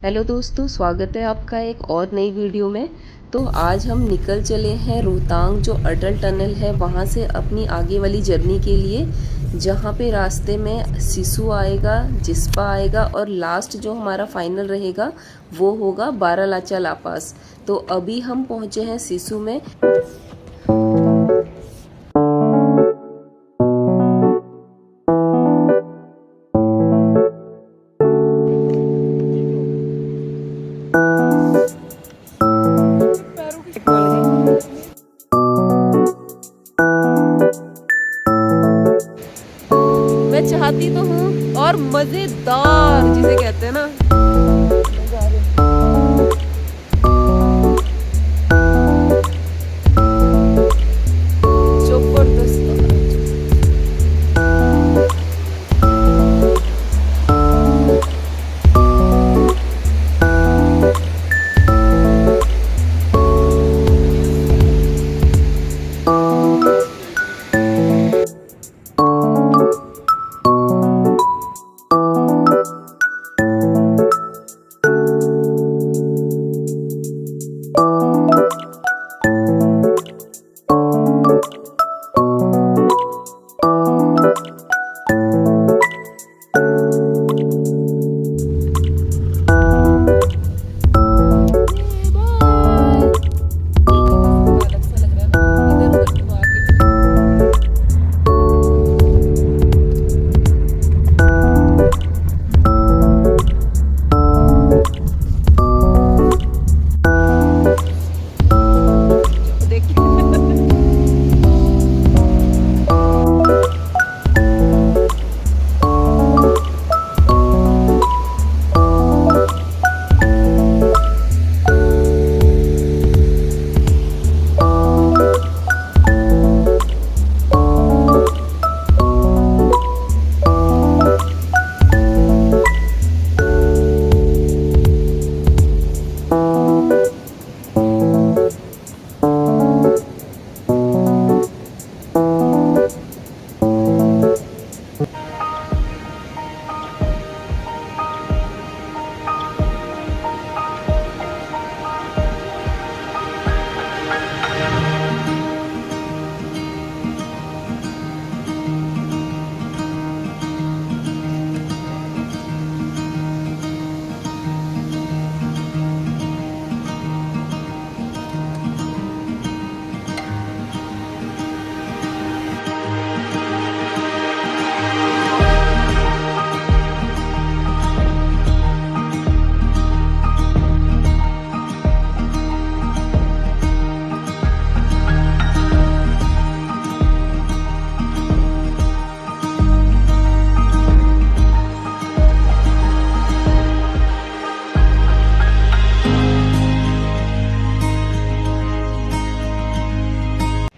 Hello दोस्तों, स्वागत है आपका एक और नई वीडियो में। तो आज हम निकल चले हैं रोहतांग जो अटल टनल है वहाँ से अपनी आगे वाली जर्नी के लिए, जहाँ पे रास्ते में सिसु आएगा, जिस्पा आएगा और लास्ट जो हमारा फाइनल रहेगा वो होगा बारालाचा ला पास। तो अभी हम पहुँचे हैं सिसु में। मैं चाहती तो हूँ और मजेदार जिसे कहते हैं ना, जबरदस्त।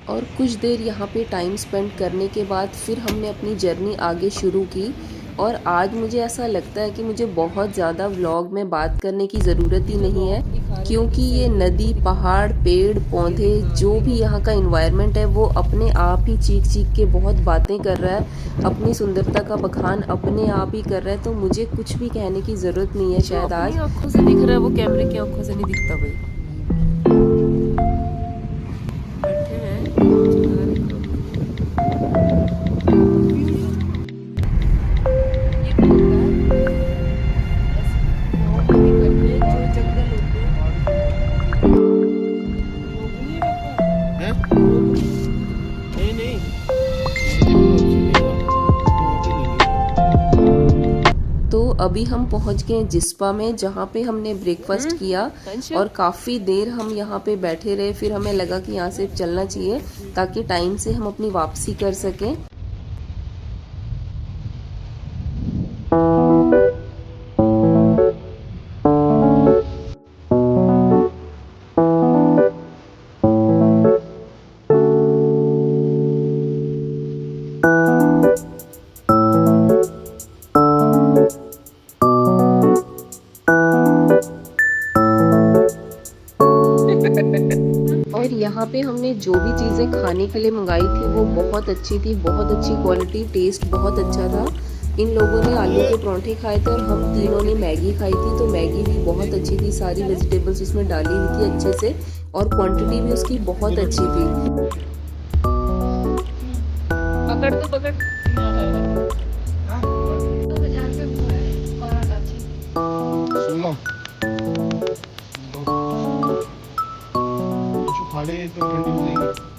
और कुछ देर यहाँ पे टाइम स्पेंड करने के बाद फिर हमने अपनी जर्नी आगे शुरू की। और आज मुझे ऐसा लगता है कि मुझे बहुत ज़्यादा व्लॉग में बात करने की ज़रूरत ही नहीं है, क्योंकि ये नदी, पहाड़, पेड़ पौधे, जो भी यहाँ का इन्वायरमेंट है वो अपने आप ही चीख चीख के बहुत बातें कर रहा है, अपनी सुंदरता का बखान अपने आप ही कर रहा है। तो मुझे कुछ भी कहने की ज़रूरत नहीं है। शायद आज आँखों से दिख रहा है, वो कैमरे की आँखों से नहीं दिखता भाई। तो अभी हम पहुंच गए जिस्पा में, जहाँ पे हमने ब्रेकफास्ट किया और काफ़ी देर हम यहाँ पे बैठे रहे। फिर हमें लगा कि यहाँ से चलना चाहिए ताकि टाइम से हम अपनी वापसी कर सकें। और यहाँ पे हमने जो भी चीज़ें खाने के लिए मंगाई थी वो बहुत अच्छी थी, बहुत अच्छी क्वालिटी, टेस्ट बहुत अच्छा था। इन लोगों ने आलू के पराठे खाए थे और हम तीनों ने मैगी खाई थी। तो मैगी भी बहुत अच्छी थी, सारी वेजिटेबल्स उसमें डाली हुई थी अच्छे से और क्वांटिटी भी उसकी बहुत अच्छी थी। पकड़ तो पकड़। सुनो कुछ खाड़े तो ठंडी हो जाएगी।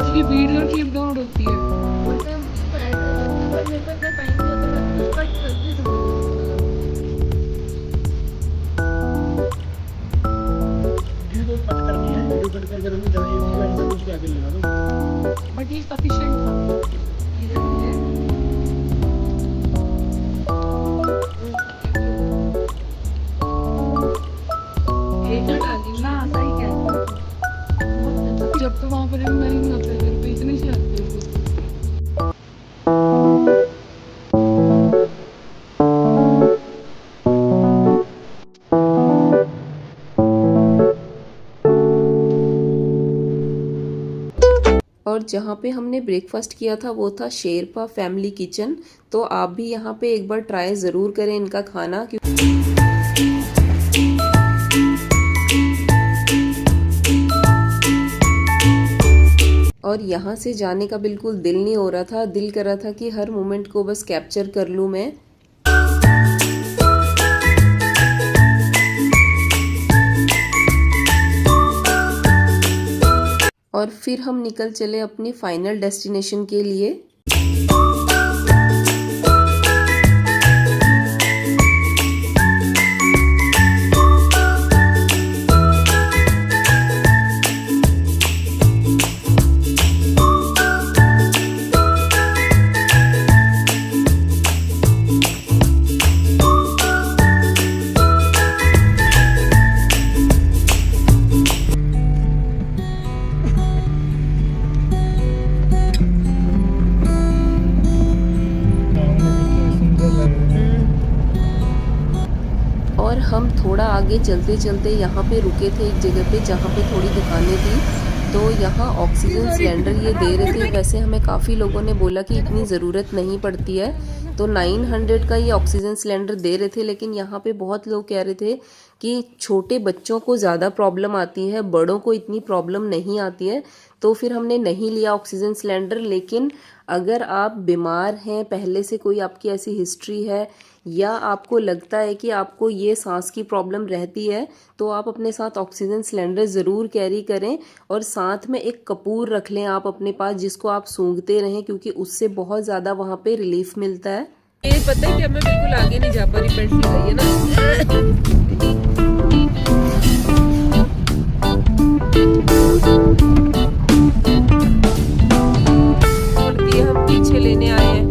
इसकी वीडियो क्लिप डाउनलोड होती है। वीडियो कट करनी है, वीडियो कट करके तुम जरा ये मोबाइल से कुछ आगे लगा दो। बट ये सफिशिएंट था। ना सही क्या जब तो वहाँ पर मैं नहीं होते तो इतने से आते हैं। और जहाँ पे हमने ब्रेकफास्ट किया था वो था शेरपा फैमिली किचन। तो आप भी यहाँ पे एक बार ट्राई ज़रूर करें इनका खाना। और यहाँ से जाने का बिल्कुल दिल नहीं हो रहा था, दिल कर रहा था कि हर मोमेंट को बस कैप्चर कर लूँ मैं। और फिर हम निकल चले अपनी फाइनल डेस्टिनेशन के लिए। और हम थोड़ा आगे चलते चलते यहाँ पे रुके थे एक जगह पे जहाँ पे थोड़ी दुकानें थी। तो यहाँ ऑक्सीजन सिलेंडर ये दे रहे थे। वैसे हमें काफ़ी लोगों ने बोला कि इतनी ज़रूरत नहीं पड़ती है, तो 900 का ये ऑक्सीजन सिलेंडर दे रहे थे। लेकिन यहाँ पे बहुत लोग कह रहे थे कि छोटे बच्चों को ज़्यादा प्रॉब्लम आती है, बड़ों को इतनी प्रॉब्लम नहीं आती है। तो फिर हमने नहीं लिया ऑक्सीजन सिलेंडर। लेकिन अगर आप बीमार हैं, पहले से कोई आपकी ऐसी हिस्ट्री है, या आपको लगता है कि आपको ये सांस की प्रॉब्लम रहती है, तो आप अपने साथ ऑक्सीजन सिलेंडर ज़रूर कैरी करें। और साथ में एक कपूर रख लें आप अपने पास, जिसको आप सूंघते रहें, क्योंकि उससे बहुत ज़्यादा वहाँ पे रिलीफ मिलता है। ये पता है कि अब मैं बिल्कुल आगे नहीं जा पा रही, पेट सी रही है ना। और ये हम पीछे लेने आए हैं।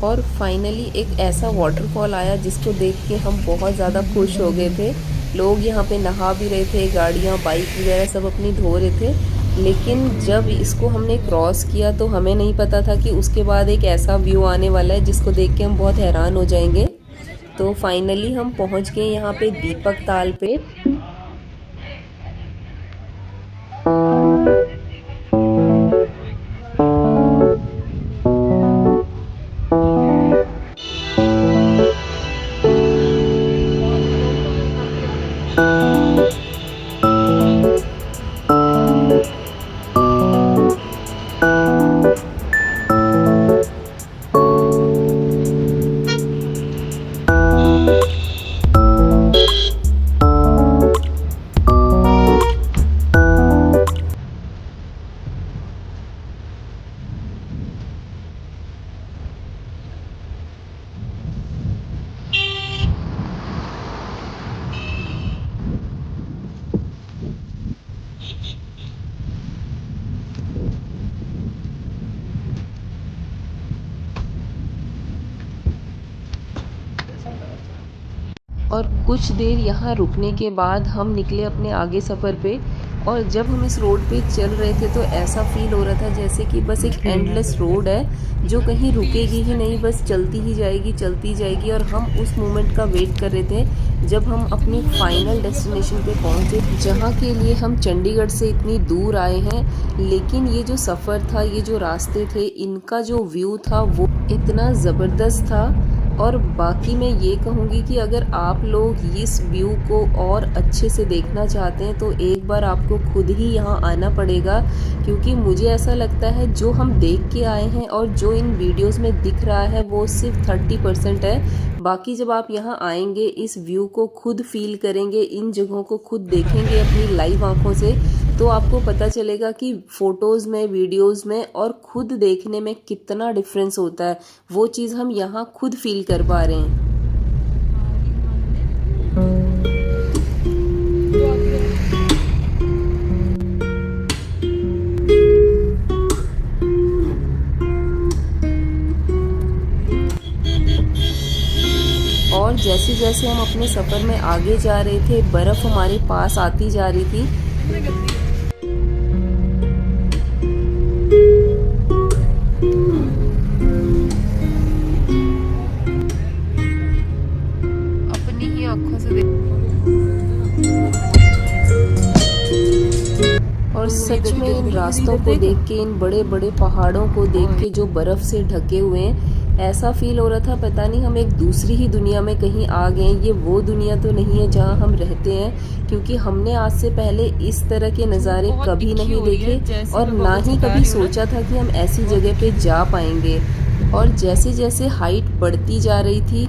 और फाइनली एक ऐसा वाटरफॉल आया जिसको देख के हम बहुत ज़्यादा खुश हो गए थे। लोग यहाँ पे नहा भी रहे थे, गाड़ियाँ बाइक वगैरह सब अपनी धो रहे थे। लेकिन जब इसको हमने क्रॉस किया तो हमें नहीं पता था कि उसके बाद एक ऐसा व्यू आने वाला है जिसको देख के हम बहुत हैरान हो जाएंगे। तो फाइनली हम पहुंच गए यहाँ पे दीपक ताल पे। और कुछ देर यहाँ रुकने के बाद हम निकले अपने आगे सफ़र पे। और जब हम इस रोड पे चल रहे थे तो ऐसा फील हो रहा था जैसे कि बस एक एंडलेस रोड है जो कहीं रुकेगी ही नहीं, बस चलती ही जाएगी। और हम उस मोमेंट का वेट कर रहे थे जब हम अपनी फाइनल डेस्टिनेशन पे पहुँचे, जहाँ के लिए हम चंडीगढ़ से इतनी दूर आए हैं। लेकिन ये जो सफ़र था, ये जो रास्ते थे, इनका जो व्यू था वो इतना ज़बरदस्त था। और बाकी मैं ये कहूँगी कि अगर आप लोग इस व्यू को और अच्छे से देखना चाहते हैं तो एक बार आपको खुद ही यहाँ आना पड़ेगा, क्योंकि मुझे ऐसा लगता है जो हम देख के आए हैं और जो इन वीडियोस में दिख रहा है वो सिर्फ 30% है। बाकी जब आप यहाँ आएंगे, इस व्यू को खुद फील करेंगे, इन जगहों को खुद देखेंगे अपनी लाइव आंखों से, तो आपको पता चलेगा कि फ़ोटोज़ में, वीडियोज़ में और खुद देखने में कितना डिफरेंस होता है। वो चीज़ हम यहाँ खुद फील कर पा रहे हैं। और जैसे जैसे हम अपने सफ़र में आगे जा रहे थे, बर्फ़ हमारे पास आती जा रही थी। अपनी ही आंखों से और सच में इन रास्तों को देख के, इन बड़े बड़े पहाड़ों को देख के जो बर्फ़ से ढके हुए हैं, ऐसा फील हो रहा था पता नहीं हम एक दूसरी ही दुनिया में कहीं आ गए। ये वो दुनिया तो नहीं है जहाँ हम रहते हैं, क्योंकि हमने आज से पहले इस तरह के नज़ारे कभी नहीं देखे और ना ही कभी सोचा था कि हम ऐसी जगह पे जा पाएंगे। और जैसे जैसे हाइट बढ़ती जा रही थी,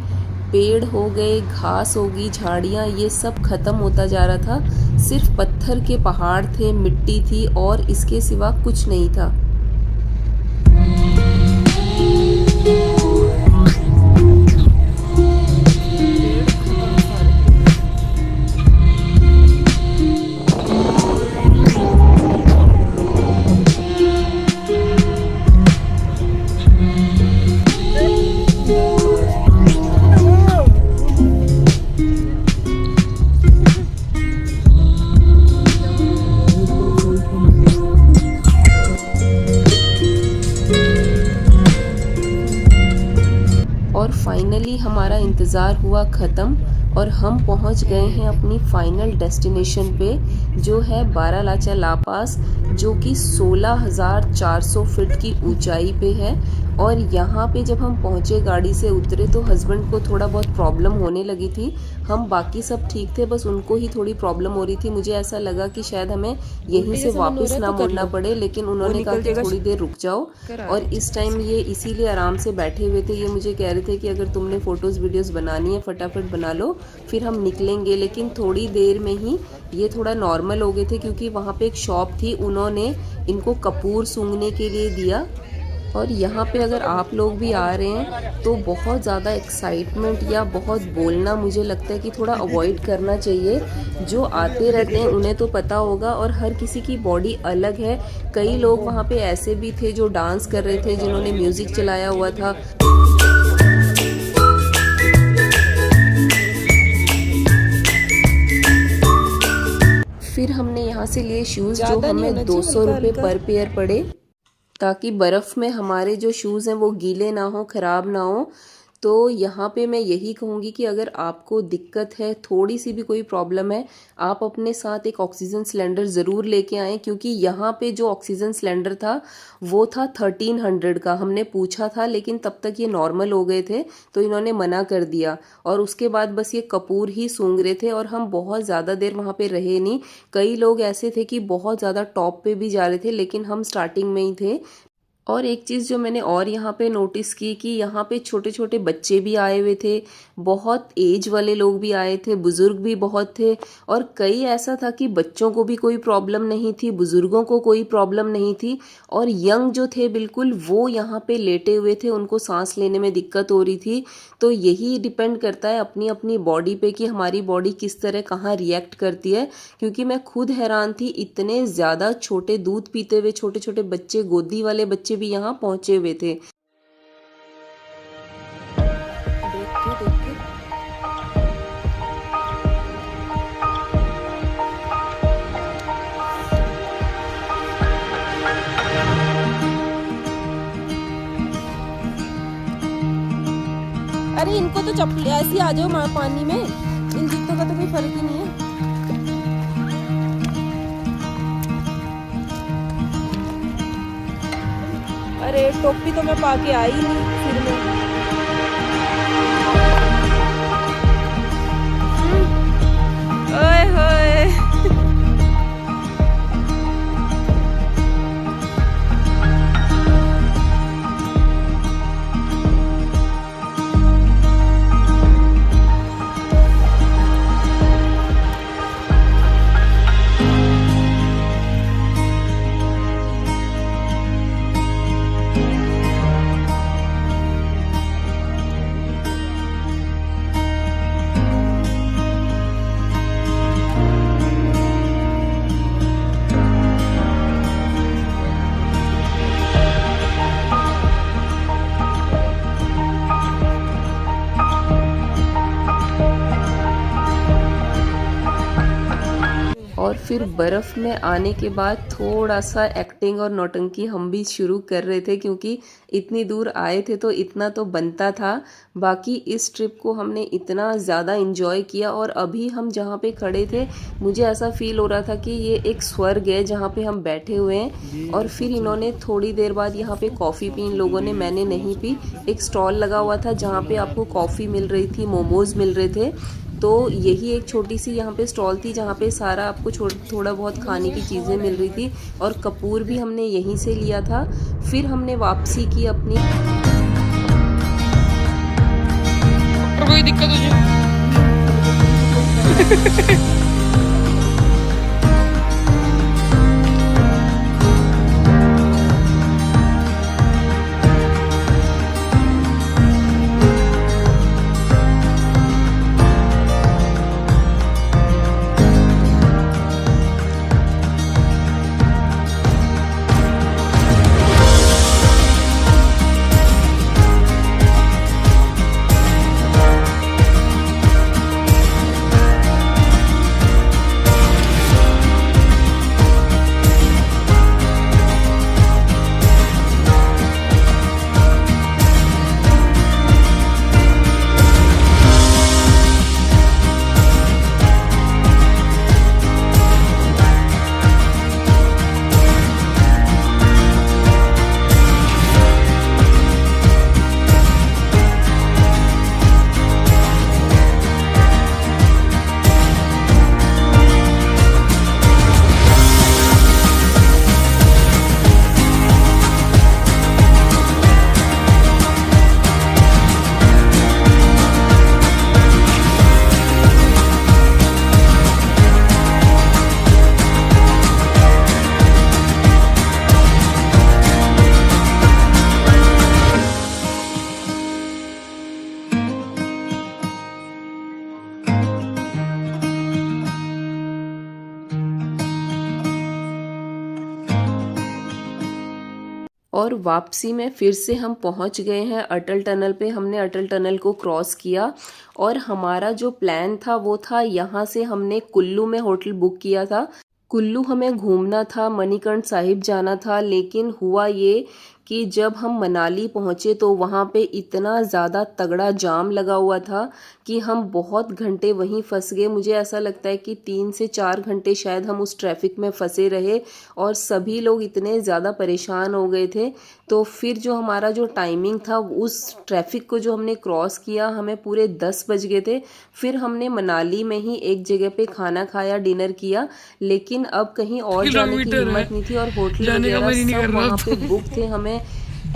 पेड़ हो गए, घास होगी, झाड़ियाँ, ये सब खत्म होता जा रहा था। सिर्फ पत्थर के पहाड़ थे, मिट्टी थी और इसके सिवा कुछ नहीं था। और फाइनली हमारा इंतज़ार हुआ ख़त्म और हम पहुंच गए हैं अपनी फाइनल डेस्टिनेशन पे, जो है बारालाचा ला पास, जो कि 16,400 फीट की ऊंचाई पे है। और यहाँ पे जब हम पहुँचे, गाड़ी से उतरे तो हस्बैंड को थोड़ा बहुत प्रॉब्लम होने लगी थी। हम बाकी सब ठीक थे, बस उनको ही थोड़ी प्रॉब्लम हो रही थी। मुझे ऐसा लगा कि शायद हमें यहीं से वापस ना मुड़ना पड़े, लेकिन उन्होंने कहा कि थोड़ी देर रुक जाओ। और इस टाइम ये इसीलिए आराम से बैठे हुए थे। ये मुझे कह रहे थे कि अगर तुमने फ़ोटोज़ वीडियोज़ बनानी है फटाफट बना लो, फिर हम निकलेंगे। लेकिन थोड़ी देर में ही ये थोड़ा नॉर्मल हो गए थे, क्योंकि वहाँ पे एक शॉप थी, उन्होंने इनको कपूर सूंघने के लिए दिया। और यहाँ पे अगर आप लोग भी आ रहे हैं तो बहुत ज़्यादा एक्साइटमेंट या बहुत बोलना मुझे लगता है कि थोड़ा अवॉइड करना चाहिए। जो आते रहते हैं उन्हें तो पता होगा, और हर किसी की बॉडी अलग है। कई लोग वहाँ पे ऐसे भी थे जो डांस कर रहे थे, जिन्होंने म्यूज़िक चलाया हुआ था। फिर हमने यहाँ से लिए शूज़, जो हमें 200 रुपये पर पेयर पड़े, ताकि बर्फ़ में हमारे जो शूज़ हैं वो गीले ना हो, ख़राब ना हो। तो यहाँ पे मैं यही कहूँगी कि अगर आपको दिक्कत है, थोड़ी सी भी कोई प्रॉब्लम है, आप अपने साथ एक ऑक्सीजन सिलेंडर ज़रूर लेके आएँ, क्योंकि यहाँ पे जो ऑक्सीजन सिलेंडर था वो था 1300 का। हमने पूछा था लेकिन तब तक ये नॉर्मल हो गए थे, तो इन्होंने मना कर दिया और उसके बाद बस ये कपूर ही सूंघ रहे थे और हम बहुत ज़्यादा देर वहाँ पे रहे नहीं। कई लोग ऐसे थे कि बहुत ज़्यादा टॉप पे भी जा रहे थे, लेकिन हम स्टार्टिंग में ही थे। और एक चीज़ जो मैंने और यहाँ पे नोटिस की कि यहाँ पे छोटे छोटे बच्चे भी आए हुए थे, बहुत एज वाले लोग भी आए थे, बुज़ुर्ग भी बहुत थे, और कई ऐसा था कि बच्चों को भी कोई प्रॉब्लम नहीं थी, बुज़ुर्गों को कोई प्रॉब्लम नहीं थी, और यंग जो थे बिल्कुल वो यहाँ पे लेटे हुए थे, उनको सांस लेने में दिक्कत हो रही थी। तो यही डिपेंड करता है अपनी अपनी बॉडी पे कि हमारी बॉडी किस तरह कहाँ रिएक्ट करती है, क्योंकि मैं खुद हैरान थी, इतने ज़्यादा छोटे दूध पीते हुए छोटे छोटे बच्चे, गोदी वाले बच्चे भी यहाँ पहुंचे हुए थे। देख के अरे इनको तो चप्पल ऐसे आ जाओ पानी में, इन जूतों का तो कोई फर्क ही नहीं है। अरे टोपी तो मैं पाके आई नहीं सिर में। ओए होए और फिर बर्फ़ में आने के बाद थोड़ा सा एक्टिंग और नौटंकी हम भी शुरू कर रहे थे, क्योंकि इतनी दूर आए थे तो इतना तो बनता था। बाकी इस ट्रिप को हमने इतना ज़्यादा इन्जॉय किया, और अभी हम जहाँ पे खड़े थे मुझे ऐसा फील हो रहा था कि ये एक स्वर्ग है जहाँ पे हम बैठे हुए हैं। और फिर इन्होंने थोड़ी देर बाद यहाँ पे कॉफ़ी पी, इन लोगों ने, मैंने नहीं पी। एक स्टॉल लगा हुआ था जहाँ पे आपको कॉफ़ी मिल रही थी, मोमोज़ मिल रहे थे। तो यही एक छोटी सी यहाँ पे स्टॉल थी जहाँ पे सारा आपको थोड़ा बहुत खाने की चीज़ें मिल रही थी, और कपूर भी हमने यहीं से लिया था। फिर हमने वापसी की अपनी। कोई दिक्कत हो जाए और वापसी में फिर से हम पहुंच गए हैं अटल टनल पे। हमने अटल टनल को क्रॉस किया, और हमारा जो प्लान था वो था, यहाँ से हमने कुल्लू में होटल बुक किया था। कुल्लू हमें घूमना था, मणिकर्ण साहिब जाना था, लेकिन हुआ ये कि जब हम मनाली पहुँचे तो वहाँ पे इतना ज़्यादा तगड़ा जाम लगा हुआ था कि हम बहुत घंटे वहीं फंस गए। मुझे ऐसा लगता है कि 3 से 4 घंटे शायद हम उस ट्रैफिक में फंसे रहे और सभी लोग इतने ज़्यादा परेशान हो गए थे। तो फिर जो हमारा जो टाइमिंग था उस ट्रैफिक को जो हमने क्रॉस किया, हमें पूरे 10 बज गए थे। फिर हमने मनाली में ही एक जगह पे खाना खाया, डिनर किया, लेकिन अब कहीं और जाने की हिम्मत नहीं थी और होटल वगैरह सब वहाँ पे बुक थे। हमें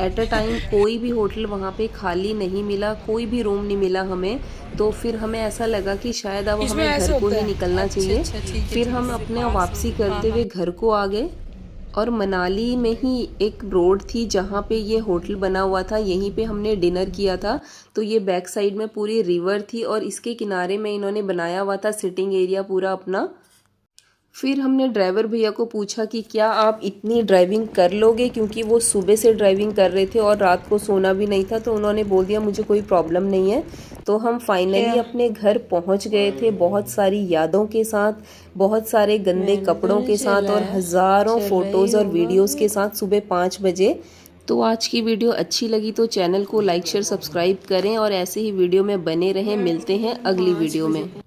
एट अ टाइम कोई भी होटल वहाँ पे खाली नहीं मिला, कोई भी रूम नहीं मिला हमें। तो फिर हमें ऐसा लगा कि शायद अब हमें घर को ही निकलना चाहिए। फिर हम अपने वापसी करते हुए घर को आ गए और मनाली में ही एक रोड थी जहाँ पे ये होटल बना हुआ था, यहीं पे हमने डिनर किया था। तो ये बैक साइड में पूरी रिवर थी और इसके किनारे में इन्होंने बनाया हुआ था सिटिंग एरिया पूरा अपना। फिर हमने ड्राइवर भैया को पूछा कि क्या आप इतनी ड्राइविंग कर लोगे, क्योंकि वो सुबह से ड्राइविंग कर रहे थे और रात को सोना भी नहीं था। तो उन्होंने बोल दिया मुझे कोई प्रॉब्लम नहीं है। तो हम फाइनली अपने घर पहुंच गए थे, बहुत सारी यादों के साथ, बहुत सारे गंदे कपड़ों के साथ और हज़ारों फ़ोटोज़ और वीडियोज़ के साथ सुबह 5 बजे। तो आज की वीडियो अच्छी लगी तो चैनल को लाइक शेयर सब्सक्राइब करें और ऐसे ही वीडियो में बने रहें। मिलते हैं अगली वीडियो में।